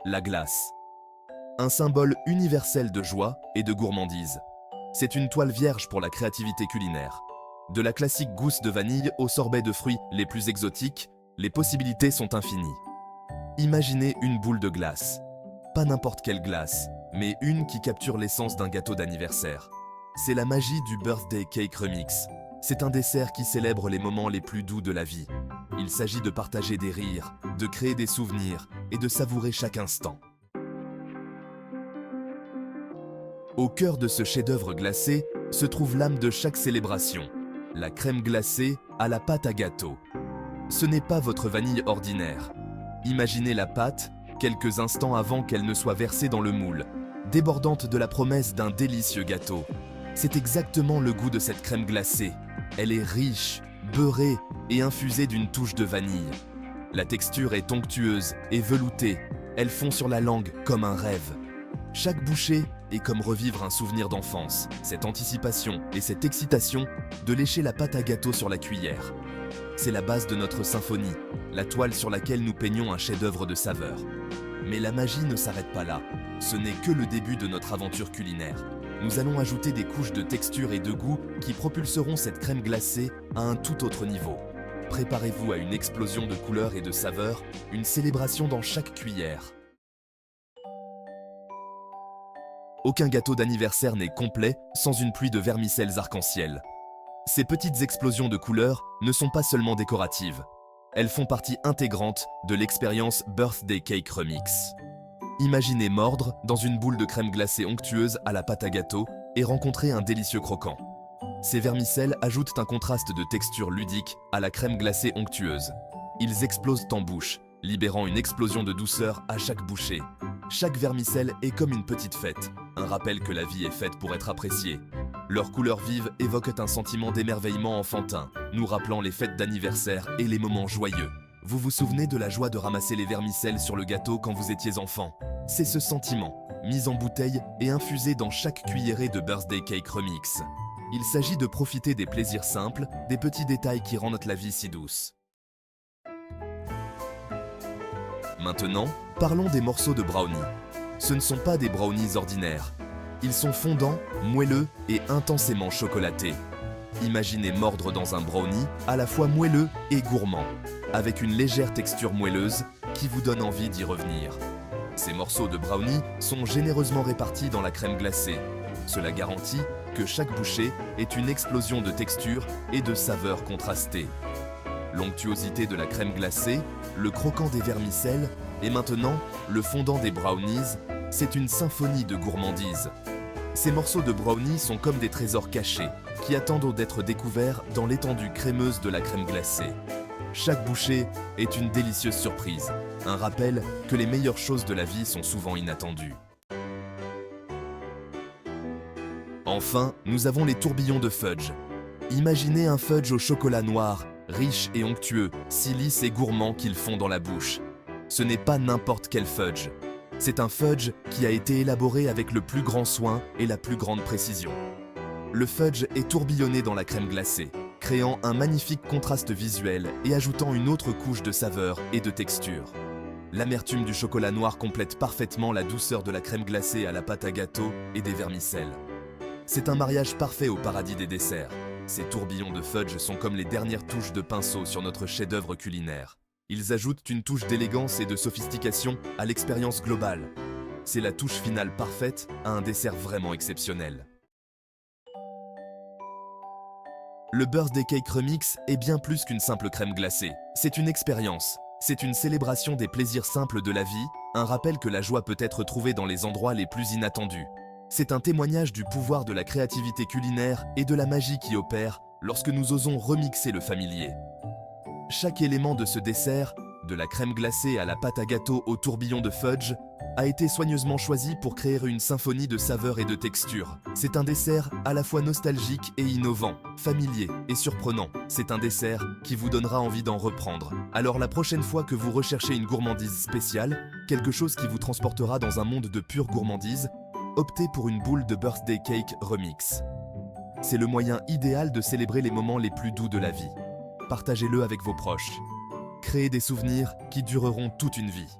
La glace. Un symbole universel de joie et de gourmandise. C'est une toile vierge pour la créativité culinaire. De la classique gousse de vanille au sorbet de fruits les plus exotiques, les possibilités sont infinies. Imaginez une boule de glace. Pas n'importe quelle glace, mais une qui capture l'essence d'un gâteau d'anniversaire. C'est la magie du Birthday Cake Remix. C'est un dessert qui célèbre les moments les plus doux de la vie. Il s'agit de partager des rires, de créer des souvenirs et de savourer chaque instant. Au cœur de ce chef-d'œuvre glacé se trouve l'âme de chaque célébration, la crème glacée à la pâte à gâteau. Ce n'est pas votre vanille ordinaire. Imaginez la pâte, quelques instants avant qu'elle ne soit versée dans le moule, débordante de la promesse d'un délicieux gâteau. C'est exactement le goût de cette crème glacée. Elle est riche, beurrée et infusée d'une touche de vanille. La texture est onctueuse et veloutée. Elle fond sur la langue comme un rêve. Chaque bouchée est comme revivre un souvenir d'enfance, cette anticipation et cette excitation de lécher la pâte à gâteau sur la cuillère. C'est la base de notre symphonie, la toile sur laquelle nous peignons un chef-d'œuvre de saveur. Mais la magie ne s'arrête pas là. Ce n'est que le début de notre aventure culinaire. Nous allons ajouter des couches de texture et de goût qui propulseront cette crème glacée à un tout autre niveau. Préparez-vous à une explosion de couleurs et de saveurs, une célébration dans chaque cuillère. Aucun gâteau d'anniversaire n'est complet sans une pluie de vermicelles arc-en-ciel. Ces petites explosions de couleurs ne sont pas seulement décoratives. Elles font partie intégrante de l'expérience Birthday Cake Remix. Imaginez mordre dans une boule de crème glacée onctueuse à la pâte à gâteau et rencontrer un délicieux croquant. Ces vermicelles ajoutent un contraste de texture ludique à la crème glacée onctueuse. Ils explosent en bouche, libérant une explosion de douceur à chaque bouchée. Chaque vermicelle est comme une petite fête, un rappel que la vie est faite pour être appréciée. Leurs couleurs vives évoquent un sentiment d'émerveillement enfantin, nous rappelant les fêtes d'anniversaire et les moments joyeux. Vous vous souvenez de la joie de ramasser les vermicelles sur le gâteau quand vous étiez enfant? C'est ce sentiment, mis en bouteille et infusé dans chaque cuillerée de Birthday Cake Remix. Il s'agit de profiter des plaisirs simples, des petits détails qui rendent la vie si douce. Maintenant, parlons des morceaux de brownie. Ce ne sont pas des brownies ordinaires. Ils sont fondants, moelleux et intensément chocolatés. Imaginez mordre dans un brownie à la fois moelleux et gourmand, avec une légère texture moelleuse qui vous donne envie d'y revenir. Ces morceaux de brownie sont généreusement répartis dans la crème glacée. Cela garantit que chaque bouchée est une explosion de texture et de saveurs contrastées. L'onctuosité de la crème glacée, le croquant des vermicelles et maintenant le fondant des brownies, c'est une symphonie de gourmandise. Ces morceaux de brownie sont comme des trésors cachés qui attendent d'être découverts dans l'étendue crémeuse de la crème glacée. Chaque bouchée est une délicieuse surprise, un rappel que les meilleures choses de la vie sont souvent inattendues. Enfin, nous avons les tourbillons de fudge. Imaginez un fudge au chocolat noir, riche et onctueux, si lisse et gourmand qu'il fond dans la bouche. Ce n'est pas n'importe quel fudge. C'est un fudge qui a été élaboré avec le plus grand soin et la plus grande précision. Le fudge est tourbillonné dans la crème glacée, créant un magnifique contraste visuel et ajoutant une autre couche de saveur et de texture. L'amertume du chocolat noir complète parfaitement la douceur de la crème glacée à la pâte à gâteau et des vermicelles. C'est un mariage parfait au paradis des desserts. Ces tourbillons de fudge sont comme les dernières touches de pinceau sur notre chef-d'œuvre culinaire. Ils ajoutent une touche d'élégance et de sophistication à l'expérience globale. C'est la touche finale parfaite à un dessert vraiment exceptionnel. Le Birthday Cake Remix est bien plus qu'une simple crème glacée. C'est une expérience. C'est une célébration des plaisirs simples de la vie, un rappel que la joie peut être trouvée dans les endroits les plus inattendus. C'est un témoignage du pouvoir de la créativité culinaire et de la magie qui opère lorsque nous osons remixer le familier. Chaque élément de ce dessert, de la crème glacée à la pâte à gâteau au tourbillon de fudge, a été soigneusement choisi pour créer une symphonie de saveurs et de textures. C'est un dessert à la fois nostalgique et innovant, familier et surprenant. C'est un dessert qui vous donnera envie d'en reprendre. Alors la prochaine fois que vous recherchez une gourmandise spéciale, quelque chose qui vous transportera dans un monde de pure gourmandise, optez pour une boule de Birthday Cake Remix. C'est le moyen idéal de célébrer les moments les plus doux de la vie. Partagez-le avec vos proches. Créez des souvenirs qui dureront toute une vie.